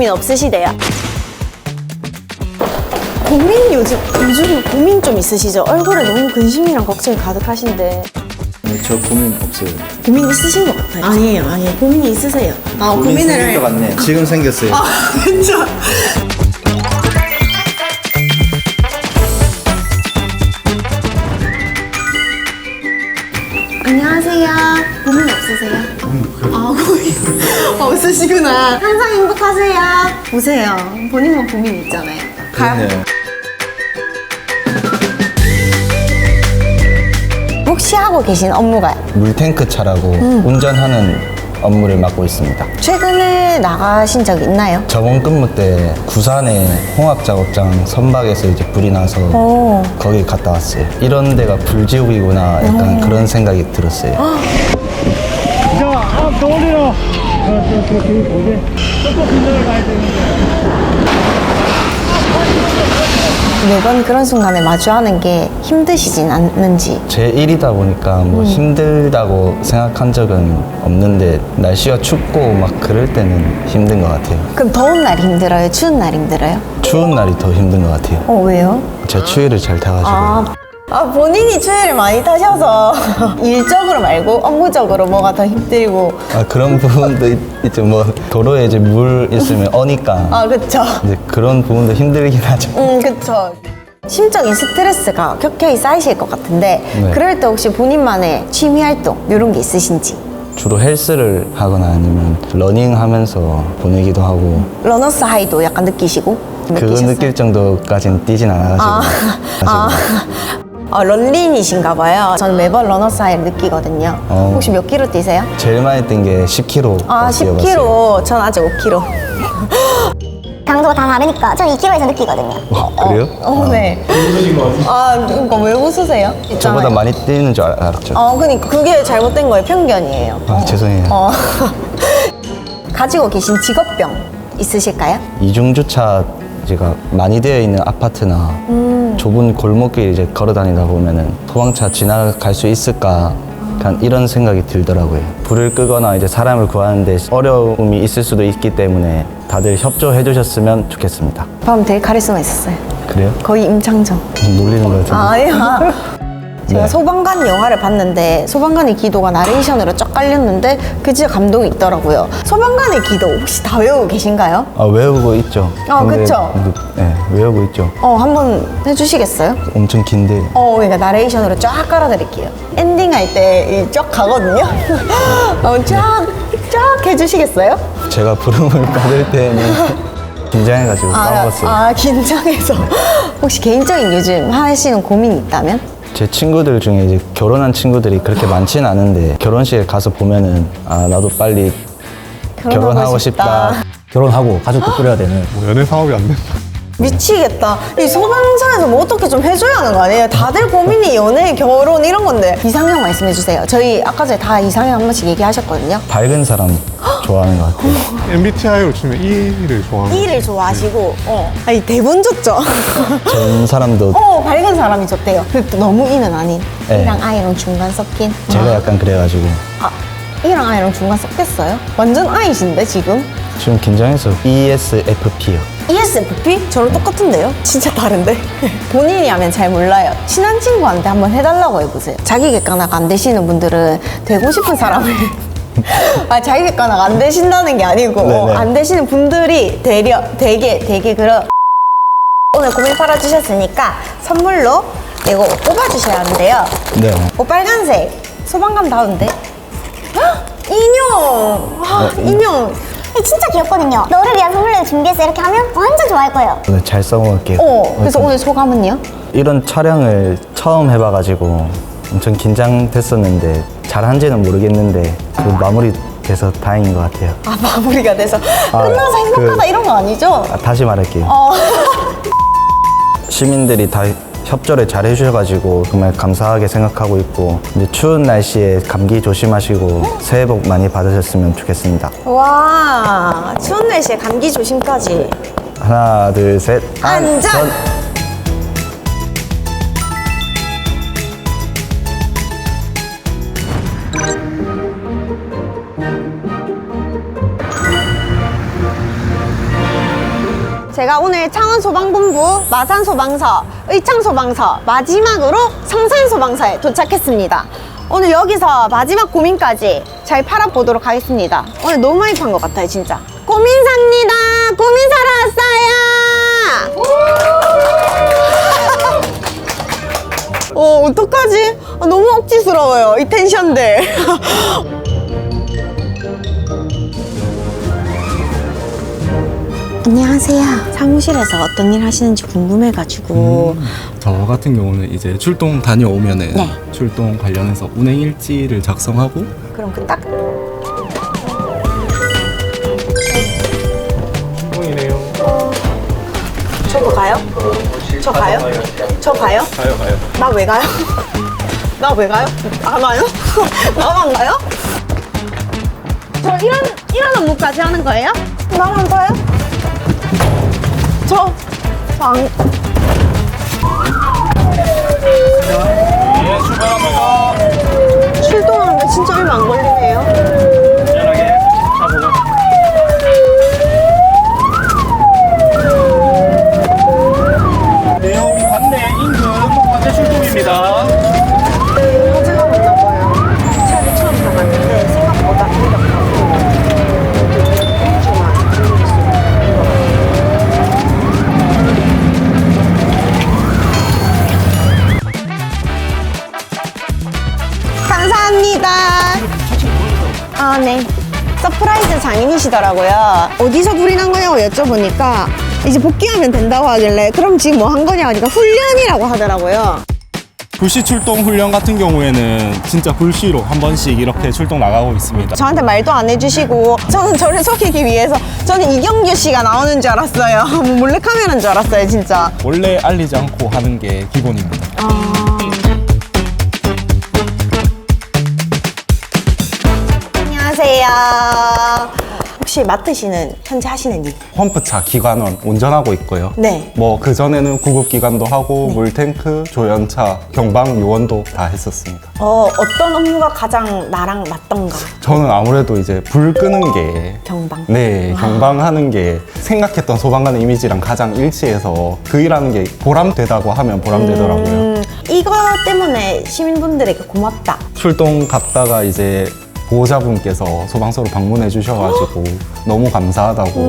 고민 없으시대요? 고민 요즘 고민 좀 있으시죠? 얼굴에 너무 근심이랑 걱정이 가득하신데. 네, 저 고민 없어요. 고민 있으신 것 같아요. 아니에요. 고민이 있으세요. 고민 생길 것 같네. 지금 생겼어요. 진짜. 안녕하세요. 고민 없으세요? 고민 없으시구나. 항상 행복하세요. 보세요. 본인만 고민 있잖아요. 그러네요. 혹시 하고 계신 업무가 물탱크 차라고 운전하는 업무를 맡고 있습니다. 최근에 나가신 적 있나요? 저번 근무 때 구산의 홍합작업장 선박에서 이제 불이 나서 오. 거기 갔다 왔어요. 이런 데가 불지옥이구나 약간 그런 생각이 들었어요. 자, 앞 돌리러. 저기 뭐지? 저쪽 근처를 가야 되는데. 매번 그런 순간에 마주하는 게 힘드시진 않는지. 제 일이다 보니까 뭐 힘들다고 생각한 적은 없는데 날씨가 춥고 막 그럴 때는 힘든 것 같아요. 그럼 더운 날 힘들어요? 추운 날 힘들어요? 추운 날이 더 힘든 것 같아요. 왜요? 제 추위를 잘 타가지고. 본인이 추위를 많이 타셔서 일적으로 말고 업무적으로 뭐가 더 힘들고. 그런 부분도 있죠. 뭐 도로에 이제 물 있으면 어니까. 그쵸. 이제 그런 부분도 힘들긴 하죠. 그쵸. 심적인 스트레스가 격하게 쌓이실 것 같은데 네. 그럴 때 혹시 본인만의 취미 활동 이런 게 있으신지. 주로 헬스를 하거나 아니면 러닝 하면서 보내기도 하고 러너스 하이도 약간 느끼시고? 그거 느끼셨어요? 느낄 정도까지는 뛰진 않아가지고 런린이신가 봐요. 저는 매번 러너스 하이를 느끼거든요. 혹시 몇 킬로 뛰세요? 제일 많이 뛴 게 10km 10킬로. 전 아직 5킬로. 강도가 다 다르니까 전 2kg에서 느끼거든요. 그래요? 네. 그러니까 왜 웃으세요? 저보다 많이 뛰는 줄 알았죠. 그러니까 그게 잘못된 거예요. 편견이에요. 죄송해요. 가지고 계신 직업병 있으실까요? 이중주차지가 많이 되어 있는 아파트나 좁은 골목길 이제 걸어 다니다 보면은 소방차 지나갈 수 있을까? 약간 이런 생각이 들더라고요. 불을 끄거나 이제 사람을 구하는데 어려움이 있을 수도 있기 때문에 다들 협조해 주셨으면 좋겠습니다. 방금 되게 카리스마 있었어요. 그래요? 거의 임창정. 놀리는 거 같은데. 아니야. 제가 네. 소방관 영화를 봤는데 소방관의 기도가 나레이션으로 쫙 깔렸는데 그 진짜 감동이 있더라고요. 소방관의 기도 혹시 다 외우고 계신가요? 외우고 있죠. 그쵸? 네, 외우고 있죠. 한번 해주시겠어요? 엄청 긴데. 그러니까 나레이션으로 쫙 깔아드릴게요. 엔딩할 때 쫙 가거든요. 쫙 해주시겠어요? 제가 부름을 받을 때는 긴장해가지고 까먹었어요. 긴장해서. 혹시 개인적인 요즘 하시는 고민이 있다면? 제 친구들 중에 이제 결혼한 친구들이 그렇게 많지는 않은데 결혼식에 가서 보면은 나도 빨리 결혼하고 싶다. 결혼하고 가족도 꾸려야 되는. 연애 사업이 안 된다. 미치겠다. 이 소방서에서 뭐 어떻게 좀 해줘야 하는 거 아니에요? 다들 고민이 연애, 결혼 이런 건데. 이상형 말씀해 주세요. 저희 아까 전에 다 이상형 한 번씩 얘기하셨거든요. 밝은 사람 좋아하는 것 같아요. MBTI로 치면 E를 좋아하는. E를 좋아하시고, 대본 줬죠? 전 사람도 밝은 사람이 좋대요. 근데 또 너무 E는 아닌. 네. E랑 I랑 중간 섞인. 제가 약간 그래가지고 E랑 I랑 중간 섞였어요? 완전 I신데 지금? 지금 긴장해서 ESFP요. ESFP? 저랑 똑같은데요? 진짜 다른데? 본인이 하면 잘 몰라요. 친한 친구한테 한번 해달라고 해보세요. 자기 객관화가 안 되시는 분들은 되고 싶은 사람을 자기 객관화가 안 되신다는 게 아니고 네네. 안 되시는 분들이 되게 그런 오늘 고민 팔아주셨으니까 선물로 이거 뽑아주셔야 하는데요. 네. 빨간색 소방관다운데? 헉! 인형! 인형! 진짜 귀엽거든요. 너를 위한 선물을 준비했어 이렇게 하면 완전 좋아할 거예요. 오늘 잘 써먹을게요. 그래서 오늘 소감은요? 이런 촬영을 처음 해봐가지고 엄청 긴장됐었는데 잘한지는 모르겠는데 그 마무리돼서 다행인 것 같아요. 마무리가 돼서 끝나서 행복하다 이런 거 아니죠? 다시 말할게요. 시민들이 다 협조를 잘 해주셔가지고 정말 감사하게 생각하고 있고 이제 추운 날씨에 감기 조심하시고 새해 복 많이 받으셨으면 좋겠습니다. 와, 추운 날씨에 감기 조심까지. 하나, 둘, 셋. 안전! 제가 오늘 창원소방본부, 마산소방서, 의창소방서, 마지막으로 성산소방서에 도착했습니다. 오늘 여기서 마지막 고민까지 잘 팔아보도록 하겠습니다. 오늘 너무 많이 판 것 같아요, 진짜. 고민사입니다. 고민 사러 왔어요. 어떡하지? 너무 억지스러워요, 이 텐션들. 안녕하세요. 사무실에서 어떤 일 하시는지 궁금해가지고. 저 같은 경우는 이제 출동 다녀오면은 네. 출동 관련해서 운행 일지를 작성하고 그럼 그 딱. 저도 가요? 저 가요? 저 가요? 가요. 나 왜 가요? 나 왜 가요? 안 와요? 나만 가요? 저 이런 업무까지 하는 거예요? 나만 가요? 저 안. 출동하는데 진짜 얼마 안 걸리네요. 내용 관내 임금 관내 출동입니다. 화재가 왔나 봐요. 차를 처음 타봤는데 생각보다 감사합니다. 아, 네. 서프라이즈 장인이시더라고요. 어디서 불이 난 거냐고 여쭤보니까 이제 복귀하면 된다고 하길래 그럼 지금 뭐 한 거냐 하니까 훈련이라고 하더라고요. 불시 출동 훈련 같은 경우에는 진짜 불시로 한 번씩 이렇게 출동 나가고 있습니다. 저한테 말도 안 해주시고 저는 저를 속이기 위해서 저는 이경규 씨가 나오는 줄 알았어요. 뭐 몰래카메라인 줄 알았어요, 진짜. 원래 알리지 않고 하는 게 기본입니다. 안녕하세요. 혹시 맡으시는 현재 하시는 일? 펌프차 기관원 운전하고 있고요. 네. 뭐 그전에는 구급기관도 하고 물탱크, 조연차, 경방 요원도 다 했었습니다. 어떤 업무가 가장 나랑 맞던가? 저는 아무래도 이제 불 끄는 게 경방. 네, 경방하는 게 생각했던 소방관의 이미지랑 가장 일치해서 그 일하는 게 보람되다고 하면 보람되더라고요. 이거 때문에 시민분들에게 고맙다. 출동 갔다가 이제 보호자분께서 소방서로 방문해 주셔가지고 너무 감사하다고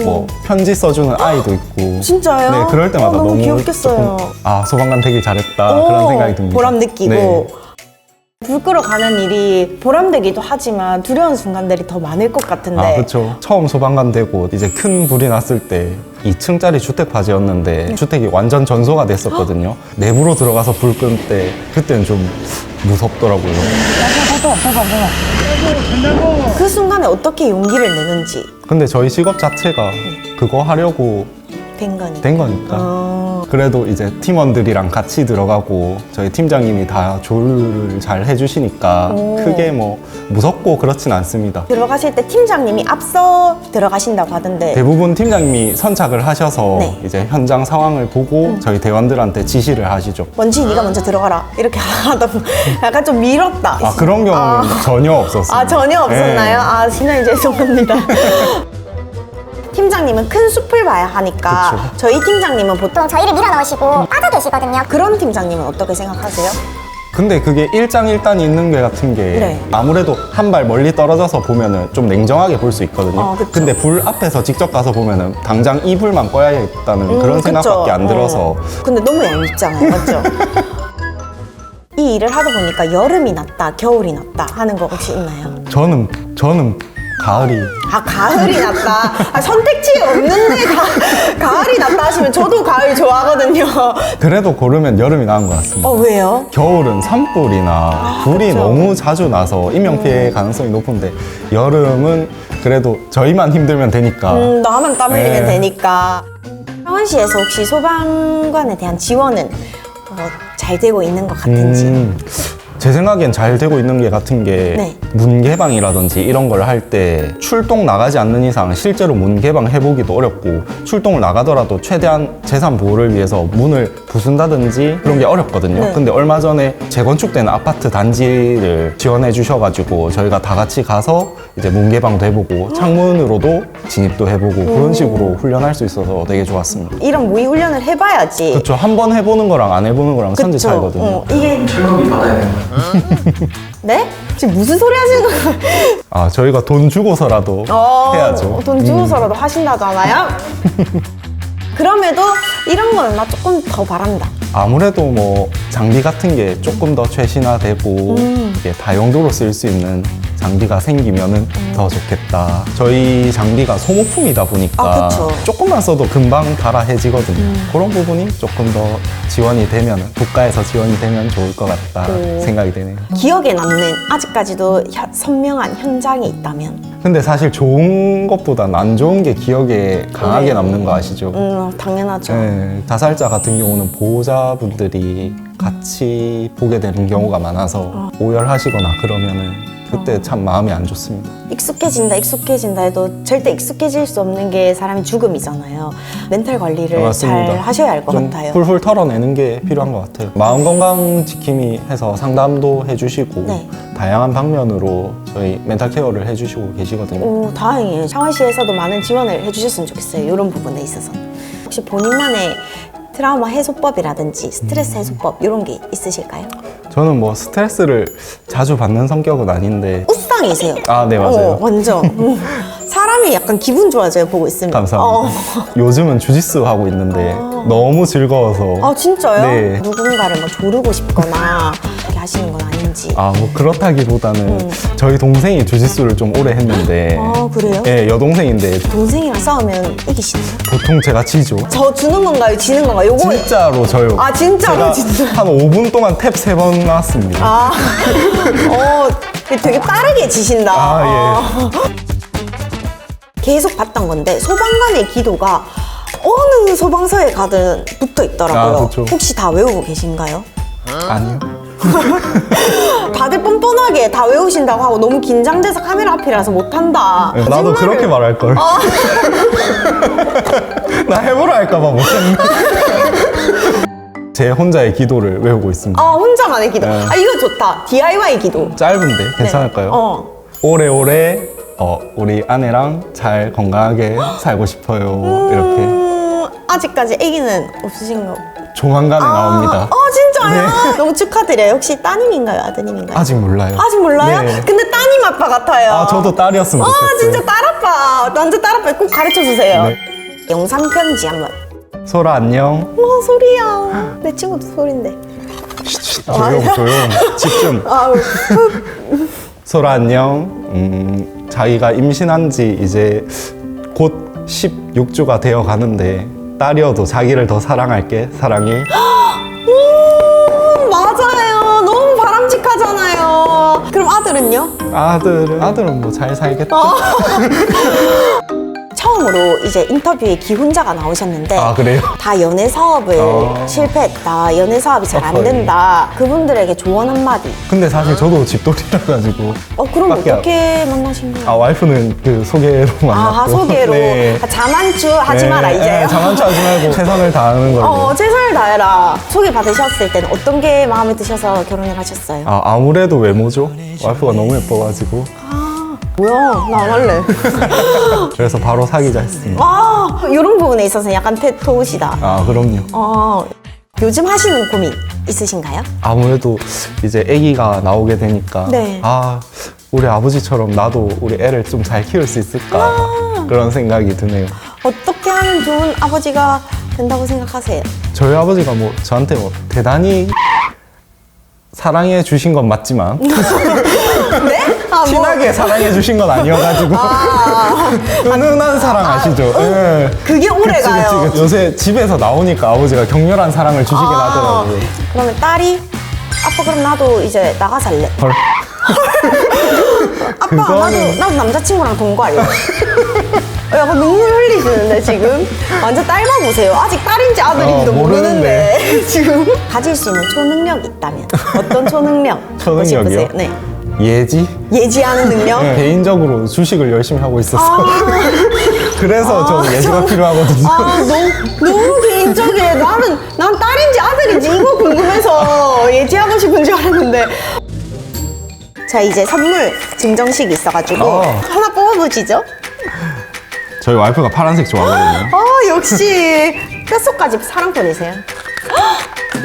뭐 편지 써주는 아이도 있고 진짜요? 네, 그럴 때마다 너무 너무 귀엽겠어요. 조금, 아, 소방관 되길 잘했다 그런 생각이 듭니다. 보람 느끼고. 네. 불 끄러 가는 일이 보람되기도 하지만 두려운 순간들이 더 많을 것 같은데. 아, 그렇죠. 처음 소방관 되고 이제 큰 불이 났을 때 2층짜리 주택 바지였는데 주택이 완전 전소가 됐었거든요. 내부로 들어가서 불 끈 때 그때는 좀 무섭더라고요. 그 순간에 어떻게 용기를 내는지 근데 저희 직업 자체가 그거 하려고 된 거니까. 된 거니까. 그래도 이제 팀원들이랑 같이 들어가고 저희 팀장님이 다 조율을 잘 해주시니까 크게 뭐 무섭고 그렇진 않습니다. 들어가실 때 팀장님이 앞서 들어가신다고 하던데. 대부분 팀장님이 선착을 하셔서 네. 이제 현장 상황을 보고 저희 대원들한테 지시를 하시죠. 원지 네가 먼저 들어가라 이렇게 하다 보면 약간 좀 미뤘다. 아, 그런 경우는 전혀 없었어요. 아, 전혀 없었나요? 네. 아, 진짜 죄송합니다. 팀장님은 큰 숲을 봐야 하니까 그쵸. 저희 팀장님은 보통 저희를 밀어넣으시고 빠져 계시거든요. 그런 팀장님은 어떻게 생각하세요? 근데 그게 일장일단이 있는 게 같은 게 네. 아무래도 한 발 멀리 떨어져서 보면은 좀 냉정하게 볼 수 있거든요. 그쵸. 근데 불 앞에서 직접 가서 보면은 당장 이 불만 꺼야겠다는 그런 그쵸. 생각밖에 안 들어서 근데 너무 얄밉잖아요, 맞죠? 이 일을 하다 보니까 여름이 낫다, 겨울이 낫다 하는 거 혹시 있나요? 저는 가을이 아, 가을이 낫다. 아, 선택지가 없는데 가을이 낫다 하시면 저도 가을 좋아하거든요. 그래도 고르면 여름이 나은 것 같습니다. 왜요? 겨울은 산불이나 불이 그쵸. 너무 자주 나서 인명피해 가능성이 높은데 여름은 그래도 저희만 힘들면 되니까 나만 땀 흘리면 네. 되니까. 창원시에서 혹시 소방관에 대한 지원은 잘 되고 있는 것 같은지. 제 생각엔 잘 되고 있는 게 같은 게 네. 문 개방이라든지 이런 걸 할 때 출동 나가지 않는 이상 실제로 문 개방 해보기도 어렵고 출동을 나가더라도 최대한 재산 보호를 위해서 문을 부순다든지 그런 게 어렵거든요. 네. 근데 얼마 전에 재건축되는 아파트 단지를 지원해 주셔가지고 저희가 다 같이 가서 이제 문 개방도 해보고 창문으로도 진입도 해보고 그런 식으로 훈련할 수 있어서 되게 좋았습니다. 이런 모의 훈련을 해봐야지. 그렇죠. 한 번 해보는 거랑 안 해보는 거랑 선제 그쵸? 차이거든요. 이게 철거비 받아야 되는 거예요. 네? 지금 무슨 소리 하시는 거예요? 아 저희가 돈 주고서라도 해야죠. 돈 주고서라도 하신다잖아요. 그럼에도 이런 거는 나 조금 더 바란다. 아무래도 뭐 장비 같은 게 조금 더 최신화되고 이게 다용도로 쓸 수 있는 장비가 생기면은 더 좋겠다. 저희 장비가 소모품이다 보니까 아, 그쵸. 조금만 써도 금방 달아해지거든요. 그런 부분이 조금 더 지원이 되면 국가에서 지원이 되면 좋을 것 같다 생각이 되네요. 기억에 남는 아직까지도 선명한 현장이 있다면 근데 사실 좋은 것보단 안 좋은 게 기억에 강하게 남는 거 아시죠? 당연하죠. 네, 자살자 같은 경우는 보호자분들이 같이 보게 되는 경우가 많아서 오열하시거나 그러면은 그때 참 마음이 안 좋습니다. 익숙해진다 해도 절대 익숙해질 수 없는 게 사람의 죽음이잖아요. 멘탈 관리를 맞습니다. 잘 하셔야 할 것 좀 같아요. 훌훌 털어내는 게 필요한 것 같아요. 마음 건강 지킴이 해서 상담도 해주시고 네. 다양한 방면으로 저희 멘탈 케어를 해주시고 계시거든요. 오, 다행이에요. 창원시에서도 많은 지원을 해주셨으면 좋겠어요. 이런 부분에 있어서. 혹시 본인만의 트라우마 해소법이라든지 스트레스 해소법 이런 게 있으실까요? 저는 뭐 스트레스를 자주 받는 성격은 아닌데 우상이세요. 아, 네, 맞아요. 완전. 사람이 약간 기분 좋아져요, 보고 있으면. 감사합니다. 요즘은 주짓수 하고 있는데 너무 즐거워서 아, 진짜요? 네. 누군가를 뭐 조르고 싶거나 이렇게 하시는 건 아닌지. 아, 뭐 그렇다기보다는 저희 동생이 주짓수를 좀 오래 했는데 아, 그래요? 네, 여동생인데 동생이랑 싸우면 이기시나요? 보통 제가 지죠. 저 주는 건가요? 지는 건가요? 요거. 진짜로 저요. 아, 진짜로? 제가 진짜. 한 5분 동안 탭 3번 나왔습니다. 아, 되게 빠르게 지신다. 아, 계속 봤던 건데 소방관의 기도가 어느 소방서에 가든 붙어 있더라고요. 아, 그렇죠. 혹시 다 외우고 계신가요? 아니요. 다들 뻔뻔하게 다 외우신다고 하고 너무 긴장돼서 카메라 앞이라서 못한다. 네, 나도 거짓말을- 그렇게 말할 걸. 나 해보라 할까봐 못했네. 제 혼자의 기도를 외우고 있습니다. 혼자만의 기도. 네. 이거 좋다. DIY 기도. 짧은데 괜찮을까요? 오래오래 우리 아내랑 잘 건강하게 살고 싶어요. 이렇게 아직까지 아기는 없으신 거? 조만간에 나옵니다. 진짜요? 너무 축하드려요. 혹시 따님인가요? 아드님인가요? 아직 몰라요. 아직 몰라요? 네. 근데 따님 아빠 같아요. 아, 저도 딸이었으면 좋겠어요. 진짜 딸아빠. 완전 딸아빠 꼭 가르쳐주세요. 네. 영상 편지 한번. 소라 안녕. 소리야. 내 친구도 소린데. 조용. 집중. 소라 안녕. 자기가 임신한 지 이제 곧 16주가 되어 가는데 딸이어도 자기를 더 사랑할게. 사랑해. 맞아요. 너무 바람직하잖아요. 그럼 아들은요? 아들은 뭐 잘 살겠죠. 처음으로 이제 인터뷰에 기혼자가 나오셨는데 아, 그래요? 다 연애 사업을 실패했다. 연애 사업이 잘 안 어허이. 된다. 그분들에게 조언 한마디. 근데 사실 저도 집돌이라 가지고. 그럼 밖에 어떻게 만나신 거예요? 와이프는 그 소개로 만났고. 소개로. 네. 자만추 하지 마라, 이제. 네, 자만추 하지 말고 최선을 다하는 걸로. 최선을 다해라. 소개 받으셨을 때는 어떤 게 마음에 드셔서 결혼을 하셨어요? 아무래도 외모죠. 와이프가 너무 예뻐가지고. 뭐야, 나 안 할래. 그래서 바로 사귀자 했습니다. 이런 부분에 있어서 약간 테토시다. 그럼요. 요즘 하시는 고민 있으신가요? 아무래도 이제 아기가 나오게 되니까 네. 우리 아버지처럼 나도 우리 애를 좀 잘 키울 수 있을까 그런 생각이 드네요. 어떻게 하면 좋은 아버지가 된다고 생각하세요? 저희 아버지가 뭐 저한테 뭐 대단히 사랑해 주신 건 맞지만 네? 진하게 사랑해 주신 건 아니어가지고 은은한 사랑 아시죠? 예. 그게 오래 가요. 그치. 요새 집에서 나오니까 아버지가 격렬한 사랑을 주시긴 하더라고요. 그러면 딸이 아빠 그럼 나도 이제 나가 살래. 헐. 아빠 그거는- 나도 남자친구랑 동거할래. 약간 눈물 흘리시는데 지금 완전 딸봐보세요. 아직 딸인지 아들인지도 모르는데 지금 가질 수 있는 초능력이 있다면 어떤 초능력 갖고 초능력이요? 싶으세요? 네. 예지하는 능력? 개인적으로 주식을 열심히 하고 있어서 그래서 저는 예지가 필요하거든요. 너무 개인적이에요. 난 딸인지 아들인지 이거 궁금해서 예지하고 싶은 줄 알았는데 자, 이제 선물 증정식이 있어가지고 하나 뽑아보시죠. 저희 와이프가 파란색 좋아하거든요. 역시 뼛속까지 사랑꾼이세요.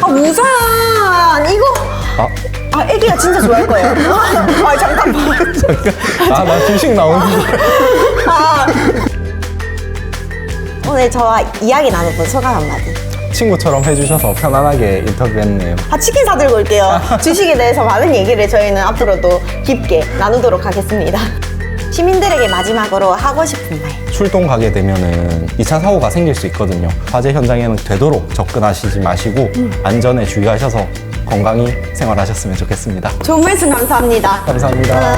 우산 이거 애기가 진짜 좋아할 거예요. 잠깐만. 나 주식 나오는 오늘 저와 이야기 나눠본 소감 한마디. 친구처럼 해주셔서 편안하게 인터뷰했네요. 치킨 사들고 올게요. 주식에 대해서 많은 얘기를 저희는 앞으로도 깊게 나누도록 하겠습니다. 시민들에게 마지막으로 하고 싶은 말. 출동 가게 되면은 2차 사고가 생길 수 있거든요. 화재 현장에는 되도록 접근하시지 마시고 안전에 주의하셔서 건강히 생활하셨으면 좋겠습니다. 좋은 말씀 감사합니다. 감사합니다.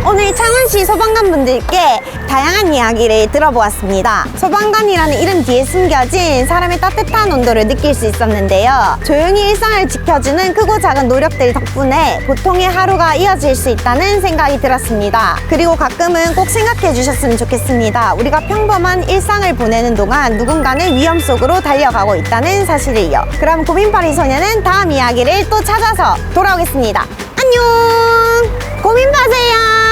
오늘 창원시 소방관 분들께 다양한 이야기를 들어보았습니다. 소방관이라는 이름 뒤에 숨겨진 사람의 따뜻한 온도를 느낄 수 있었는데요. 조용히 일상을 지켜주는 크고 작은 노력들 덕분에 보통의 하루가 이어질 수 있다는 생각이 들었습니다. 그리고 가끔은 꼭 생각해 주셨으면 좋겠습니다. 우리가 평범한 일상을 보내는 동안 누군가는 위험 속으로 달려가고 있다는 사실을요. 그럼 고민파리 소녀는 다음 이야기를 또 찾아서 돌아오겠습니다. 안녕! 고민 마세요!